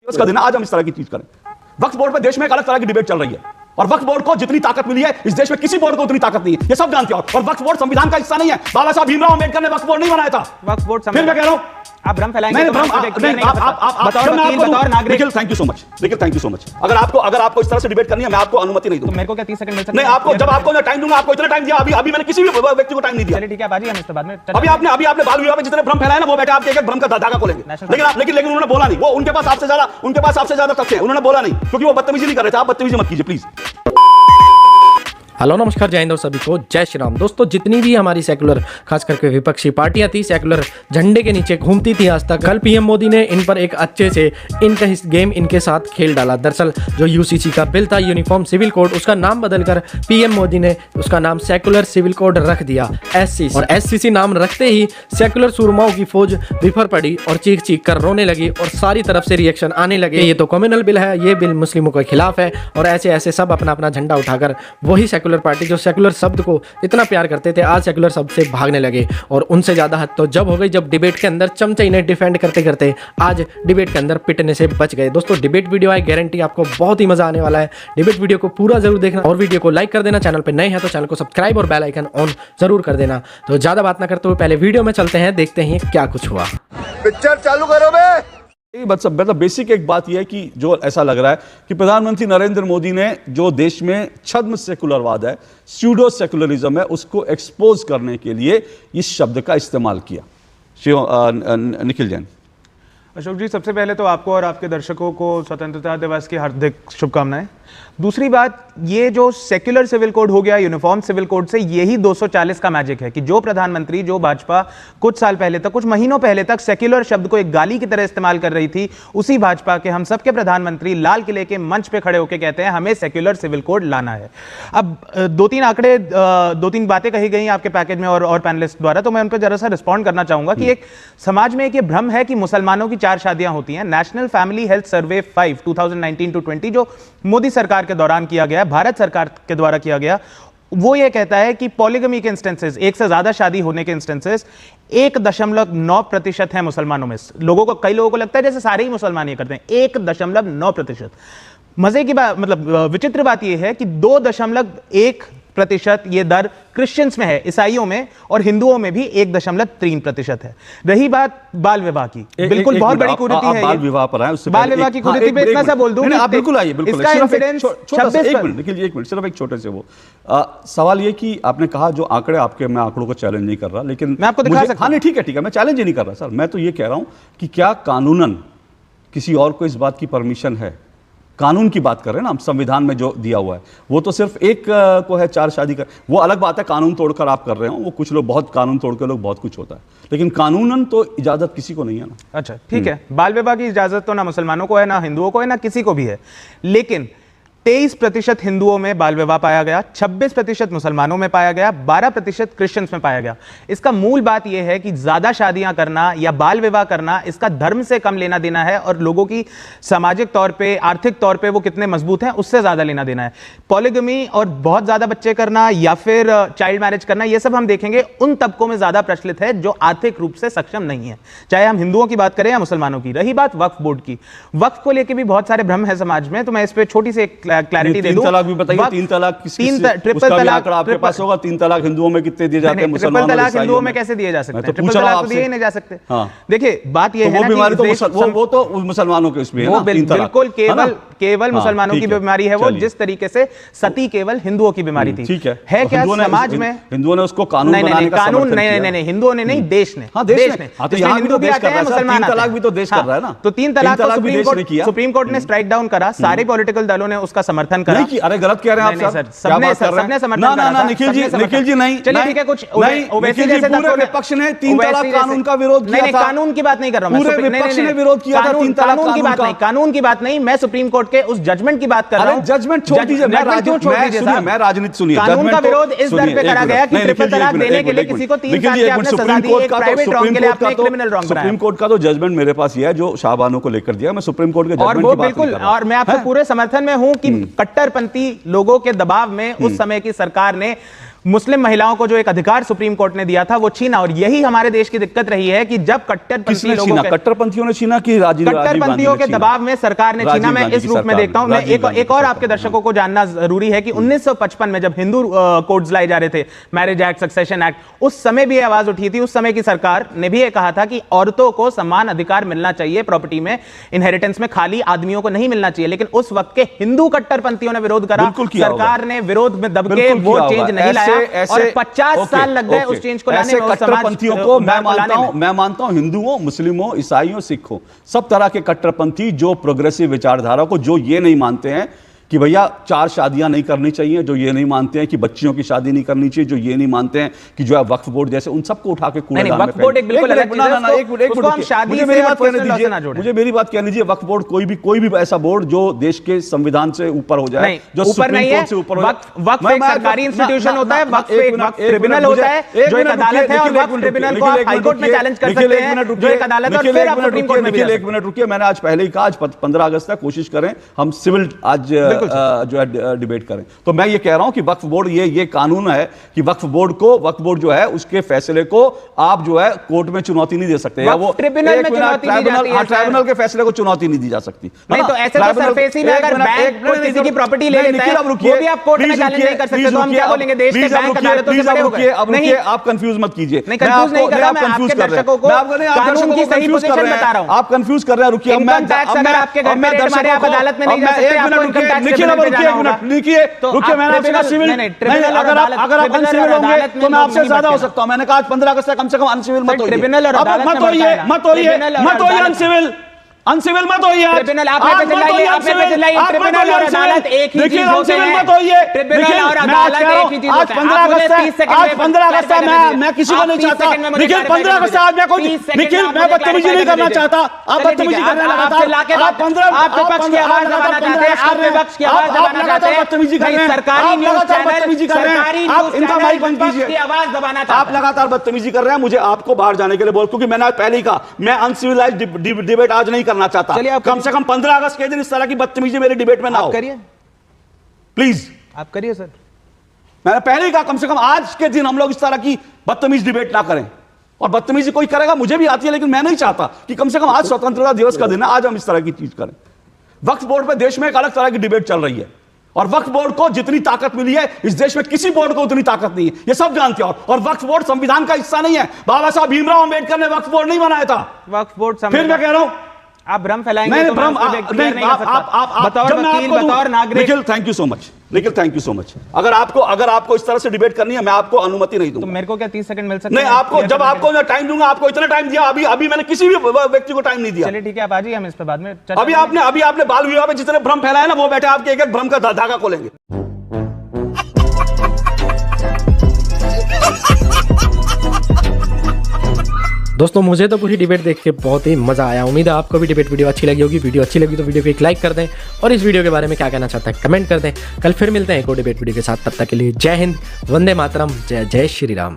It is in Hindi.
का दिन आज हम इस तरह की चीज करें। वक्फ बोर्ड पे देश में एक अलग तरह की डिबेट चल रही है और वक्फ बोर्ड को जितनी ताकत मिली है इस देश में किसी बोर्ड को उतनी ताकत नहीं है, ये सब जानते हो। और वक्फ बोर्ड संविधान का हिस्सा नहीं है। बाबा साहब भीमराव अंबेडकर ने वक्फ बोर्ड नहीं बनाया था। वक्फ बोर्ड फिर मैं कह रहा हूं आप भ्रम फैलाएंगे। Thank you so much, Nikhil thank you so much. अगर आपको इस तरह से डिबेट करनी है मैं आपको अनुमति नहीं दूंगा। मेरे को क्या 30 सेकंड मिल सकता है? नहीं, आपको जब आपको मैं टाइम दूंगा, आपको इतना टाइम दिया, अभी मैंने किसी भी व्यक्ति को टाइम नहीं दिया। चलिए ठीक है बाजी, हम इस पे बाद में अभी आपने बाल विवाह में जितने भ्रम फैलाए ना वो बैठे आपके एक भ्रम का धागा खोलेंगे, लेकिन उन्होंने बोला नहीं। वो उनके पास आपसे ज्यादा तथ्य है, उन्होंने बोला नहीं क्योंकि वो बदतमीजी नहीं कर रहे थे। आप बदतमीजी मत कीजिए प्लीज। हेलो नमस्कार, जय हिंद और सभी को जय श्री राम। दोस्तों, जितनी भी हमारी सेकुलर खास करके विपक्षी पार्टियां थी, सेकुलर झंडे के नीचे घूमती थी आज तक, कल पीएम मोदी ने इन पर एक अच्छे से इनका गेम इनके साथ खेल डाला। दरअसल जो यूसीसी का बिल था, यूनिफॉर्म सिविल कोड, उसका नाम बदलकर पीएम मोदी ने उसका नाम सेकुलर सिविल कोड रख दिया, एससीसी। और एससीसी नाम रखते ही सेकुलर सुरमाओं की फौज बिफर पड़ी और चीख चीख कर रोने लगी और सारी तरफ से रिएक्शन आने लगे। ये तो कम्युनल बिल है, ये बिल मुस्लिमों के खिलाफ है। और ऐसे ऐसे सब अपना अपना झंडा उठाकर वही सेकुलर पार्टी जो सेकुलर शब्द को इतना प्यार करते थे, आज सेकुलर शब्द से भागने लगे। और उनसे ज्यादा हद तो जब हो गई जब डिबेट के अंदर चमचे इन्हें डिफेंड करते करते आज डिबेट के अंदर पिटने से बच गए। दोस्तों, डिबेट वीडियो है, गारंटी आपको बहुत ही मजा आने वाला है। डिबेट वीडियो को पूरा जरूर देखना और वीडियो को लाइक कर देना। चैनल पर नए हैं तो चैनल को सब्सक्राइब और बेल आइकन ऑन जरूर कर देना। तो ज्यादा बात ना करते हुए पहले वीडियो में चलते हैं, देखते हैं क्या कुछ हुआ। पिक्चर चालू करो बे। मतलब बेसिक एक बात यह है कि जो ऐसा लग रहा है कि प्रधानमंत्री नरेंद्र मोदी ने जो देश में छद्म सेकुलरवाद है, स्यूडो सेकुलरिज्म है, उसको एक्सपोज करने के लिए इस शब्द का इस्तेमाल किया। निखिल जैन। अशोक जी, सबसे पहले तो आपको और आपके दर्शकों को स्वतंत्रता दिवस की हार्दिक शुभकामनाएं। दूसरी बात, ये जो सेक्युलर सिविल कोड हो गया, यूनिफॉर्म सिविल कोड से यही 240 का मैजिक है कि जो प्रधानमंत्री, जो भाजपा कुछ साल पहले तक, कुछ महीनों पहले तक सेक्युलर शब्द को एक गाली की तरह इस्तेमाल कर रही थी, उसी भाजपा के हम सबके प्रधानमंत्री लाल किले के मंच पे खड़े होकर कहते हैं हमें सेक्युलर सिविल कोड लाना है। अब दो तीन बातें कही गई आपके पैकेज में और पैनलिस्ट द्वारा, तो मैं उन पर जरा सा रिस्पॉन्ड करना चाहूंगा कि एक समाज में एक ये भ्रम है कि मुसलमानों की 4 शादियां होती हैं। नेशनल फैमिली हेल्थ सर्वे 5 2019-20 जो मोदी सरकार के दौरान किया गया, भारत सरकार के द्वारा किया गया, वो ये कहता है कि पॉलीगमी के इंस्टेंसेस, एक से ज्यादा शादी होने के इंस्टेंसेस 1.9% है मुसलमानों में। कई लोगों को लगता है जैसे सारे ही मुसलमान ये करते हैं। 1.9%। मजे की बात, मतलब विचित्र बात यह है कि 2.1% ये दर क्रिश्चियंस में है, ईसाइयों में, और हिंदुओं में भी 1.3% है। रही बात बाल विवाह की, बिल्कुल बहुत बड़ी कुरीति है। बाल विवाह पर आए, उससे बाल विवाह की कुरीति पे इतना सा बोल दूं, आप बिल्कुल आइए, बिल्कुल। इसका इंसिडेंस 26 एक मिनट, सिर्फ एक छोटे से वो सवाल ये कि आपने कहा जो आंकड़े आपके, मैं आंकड़ों को चैलेंज नहीं कर रहा, लेकिन मैं आपको दिखा सकता हूं। हाँ नहीं, ठीक है, मैं चैलेंज ही नहीं कर रहा सर। मैं तो ये कह रहा हूं कि क्या कानूनन किसी और को इस बात की परमिशन है? कानून की बात कर रहे हैं ना हम, संविधान में जो दिया हुआ है वो तो सिर्फ एक को है 4 शादी का। वो अलग बात है कानून तोड़कर आप कर रहे हो, वो कुछ लोग बहुत कानून तोड़ के लोग बहुत कुछ होता है, लेकिन कानूनन तो इजाजत किसी को नहीं है ना। अच्छा ठीक है, बाल विवाह की इजाजत तो ना मुसलमानों को है, ना हिंदुओं को है, ना किसी को भी है। लेकिन 23% हिंदुओं में बाल विवाह पाया गया, 26% मुसलमानों में पाया गया, 12% क्रिश्चियंस में पाया गया। इसका मूल बात यह है कि ज्यादा शादियां करना या बाल विवाह करना, इसका धर्म से कम लेना देना है और लोगों की सामाजिक तौर पे, आर्थिक तौर पे वो कितने मजबूत हैं उससे ज्यादा लेना देना है। पॉलीगमी और बहुत ज्यादा बच्चे करना या फिर चाइल्ड मैरिज करना, ये सब हम देखेंगे उन तबकों में ज्यादा प्रचलित है जो आर्थिक रूप से सक्षम नहीं है, चाहे हम हिंदुओं की बात करें या मुसलमानों की। रही बात वक्फ बोर्ड की, वक्फ को लेकर भी बहुत सारे भ्रम है समाज में, तो मैं इस पर छोटी सी क्लैरिटी दे दूं। 3 तलाक भी बताइए, 3 तलाक ट्रिपल तलाक आपके पास होगा। 3 तलाक हिंदुओं में कितने दिए जाते हैं, ट्रिपल तलाक हिंदुओं में कैसे दिए जा सकते हैं? ट्रिपल तलाक तो दिए ही नहीं जा सकते। देखिए बात यह है ना, वो तो मुसलमानों के उसमें है ना, बिल्कुल केवल मुसलमानों की बीमारी है वो, जिस तरीके से सती केवल हिंदुओं की बीमारी थी। ठीक है, क्या समाज में हिंदुओं ने उसको कानून बनाने का कानून नहीं, हिंदुओं ने नहीं, देश ने। हिंदू भी आते हैं, मुसलमान। 3 तलाक भी तो देश कर रहा है ना। तो 3 तलाक सुप्रीम कोर्ट ने स्ट्राइक डाउन करा, सारे पॉलिटिकल दलों ने उसका समर्थन करा। अरे गलत कह रहे हैं आप सर, सबने समर्थन करा। ना निखिल जी नहीं, चलिए ठीक है, कुछ ओवैसी जैसे पूरे विपक्ष ने 3 तलाक कानून का विरोध किया था। कानून की बात नहीं कर रहा हूं, पूरे विपक्ष ने विरोध किया था 3 तलाक कानून का। कानून की बात नहीं, मैं सुप्रीम कोर्ट के उस जजमेंट की बात कर रहा हूं। जजमेंट छोड़ दीजिए, मैं राजनीति सुनिए। कानून का विरोध इस दर पे करा गया कि ट्रिपल तलाक देने के लिए किसी को 3 साल की आपने सजा दी, एक प्राइवेट रॉन्ग के लिए आपने क्रिमिनल रॉन्ग बनाया। सुप्रीम कोर्ट का तो जजमेंट मेरे पास ये है जो शाहबानो को लेकर दिया, मैं सुप्रीम कोर्ट के जजमेंट की बात नहीं कर रहा। बिल्कुल, और मैं आपके पूरे समर्थन में हूं कि कट्टरपंथी लोगों के दबाव में उस समय की सरकार ने मुस्लिम महिलाओं को जो एक अधिकार सुप्रीम कोर्ट ने दिया था वो छीना। और यही हमारे देश की दिक्कत रही है कि जब किसने छीना? कट्टरपंथियों ने छीना कि कट्टरपंथियों के दबाव में सरकार ने छीना? मैं इस रूप में देखता हूं। मैं एक और आपके दर्शकों को जानना जरूरी है कि 1955 में जब हिंदू कोड्स लाए जा रहे थे, मैरिज एक्ट, सक्सेशन एक्ट, उस समय भी आवाज उठी थी। उस समय की सरकार ने भी यह कहा था कि औरतों को समान अधिकार मिलना चाहिए प्रॉपर्टी में, इनहेरिटेंस में, खाली आदमियों को नहीं मिलना चाहिए। लेकिन उस वक्त के हिंदू कट्टरपंथियों ने विरोध करा, सरकार ने विरोध में दबके वो चेंज नहीं लाया और 50 साल लग गए उस चेंज को लाने में। कट्टरपंथियों को मैं मानता हूं हिंदुओं, मुस्लिमों, ईसाइयों, सिखों, सब तरह के कट्टरपंथी जो प्रोग्रेसिव विचारधारा को, जो ये नहीं मानते हैं कि भैया 4 शादियां नहीं करनी चाहिए, जो ये नहीं मानते हैं कि बच्चियों की शादी नहीं करनी चाहिए, जो ये नहीं मानते हैं कि जो है वक्फ बोर्ड जैसे, उन सबको उठा के कूड़ेदान में वक्फ बोर्ड एक बिल्कुल अलग चीज है। उसको हम शादी से और पर्सनल लॉ से ना जोड़ें। मुझे मेरी बात कहने दीजिए। वक्फ बोर्ड कोई भी ऐसा बोर्ड जो देश के संविधान से ऊपर हो जाए, जो सुप्रीम कोर्ट से ऊपर हो जाए। वक्फ एक सरकारी इंस्टीट्यूशन होता है, वक्फ एक ट्रिब्यूनल होता है जो एक अदालत है, और वक्फ ट्रिब्यूनल को आप हाई कोर्ट में चैलेंज कर सकते हैं जो एक अदालत है, और फिर आप सुप्रीम कोर्ट में भी। एक मिनट रुकिए, मैंने आज पहले ही कहा, आज 15 अगस्त तक कोशिश करें हम सिविल आज जो है डिबेट करें। तो मैं ये कह रहा हूं कि वक्फ बोर्ड, ये कानून है कि वक्फ बोर्ड जो है उसके फैसले को आप जो है कोर्ट में चुनौती नहीं दे सकते, या वो ट्रिब्यूनल में चुनौती दी जाती है। ट्राइब्यूनल के फैसले को चुनौती नहीं दी जा सकती। नहीं तो ऐसे तो सरफेसी में अगर बैंक कोई किसी की प्रॉपर्टी ले लेता है, वो भी आप कोर्ट में चैलेंज नहीं कर सकते। तो हम क्या बोलेंगे, देश के बैंक अदालतों से बड़े हो गए? नहीं, आप कंफ्यूज मत कीजिए। नहीं, कंफ्यूज नहीं कर रहा मैं, आपके दर्शकों को कानून की सही पोजीशन बता रहा हूं। आप कंफ्यूज कर रहे हैं। रुकिए, इनकम टैक्स अगर आपके घर में रेड मारे, आप अदालत में नहीं जा सकते, आपको इनकम टैक्स से जाना होगा। रुकिए, मैंने आपसे कहा सिविल नहीं, अगर आप अनसिविल होंगे तो मैं आपसे ज्यादा हो सकता हूं। मैंने कहा 15 अगस्त तक कम से कम अनसिविल मत होइए। मत होइए अनसिविल मत होइए। ट्रिब्यूनल आप पे चिल्लाइए, आप पे चिल्लाइए। ट्रिब्यूनल और अदालत एक ही चीज होते हैं। मत होइए। ट्रिब्यूनल और अदालत एक ही चीज होते हैं। आज 15 अगस्त मैं किसी को नहीं चाहता। निखिल 15 अगस्त आज मैं कोई निखिल मैं बदतमीजी नहीं करना चाहता। आप बदतमीजी करने लगातार। आप 15 आप विपक्ष की आवाज दबाना चाहते हैं, आप विपक्ष की आवाज दबाना चाहते हैं। बदतमीजी कर रहे हैं, सरकारी न्यूज़ बदतमीजी कर रहे हैं। आप इनका माइक बंद कीजिए। आवाज दबाना चाहते हैं, आप लगातार बदतमीजी कर रहे हैं। मुझे आपको बाहर जाने के लिए बोल, क्योंकि मैंने पहले ही कहा मैं अनसिविलाइज्ड डिबेट आज नहीं करना चाहता। कम से कम 15 अगस्त के दिन इस तरह की बदतमीजी मेरे डिबेट में ना हो। करिए प्लीज, आप करिए सर। मैंने पहले ही कहा कम से कम आज के दिन हम लोग इस तरह की बदतमीज डिबेट ना करें। और बदतमीजी कोई करेगा, मुझे भी आती है, लेकिन मैं नहीं चाहता कि कम से कम आज स्वतंत्रता दिवस का दिन है, आज हम इस तरह की चीज करें। वक्फ बोर्ड पे देश में एक अलग तरह की डिबेट चल रही है, और वक्फ बोर्ड को जितनी ताकत मिली है इस देश में किसी बोर्ड को उतनी ताकत नहीं है, ये सब जानते हैं। और वक्फ बोर्ड संविधान का हिस्सा नहीं है। बाबा साहब भीमराव अंबेडकर ने वक्फ बोर्ड नहीं बनाया था। वक्फ बोर्ड फिर मैं कह रहा हूं, आप भ्रम फैलाएंगे नहीं, तो भ्रम बतौर वकील, बतौर नागरिक। Nikhil thank you so much, Nikhil thank you so much. अगर आपको इस तरह से डिबेट करनी है, मैं आपको अनुमति नहीं दूंगा। तो मेरे को क्या 30 सेकंड मिल सकते नहीं, आपको जब आपको मैं टाइम दूंगा, आपको इतना टाइम दिया, अभी मैंने किसी भी व्यक्ति को टाइम नहीं दिया। चलिए ठीक है, आप आ जाइए, हम इस पे बाद में अभी आपने बाल विवाह में जितने भ्रम फैलाए ना, वो बैठे आपके एक एक भ्रम का धागा खोलेंगे। दोस्तों मुझे तो पूरी डिबेट देख के बहुत ही मज़ा आया। उम्मीद है आपको भी डिबेट वीडियो अच्छी लगी होगी। वीडियो अच्छी लगी तो वीडियो को एक लाइक कर दें, और इस वीडियो के बारे में क्या कहना चाहते हैं कमेंट कर दें। कल फिर मिलते हैं एक और डिबेट वीडियो के साथ। तब तक के लिए जय हिंद, वंदे मातरम, जय जय श्री राम।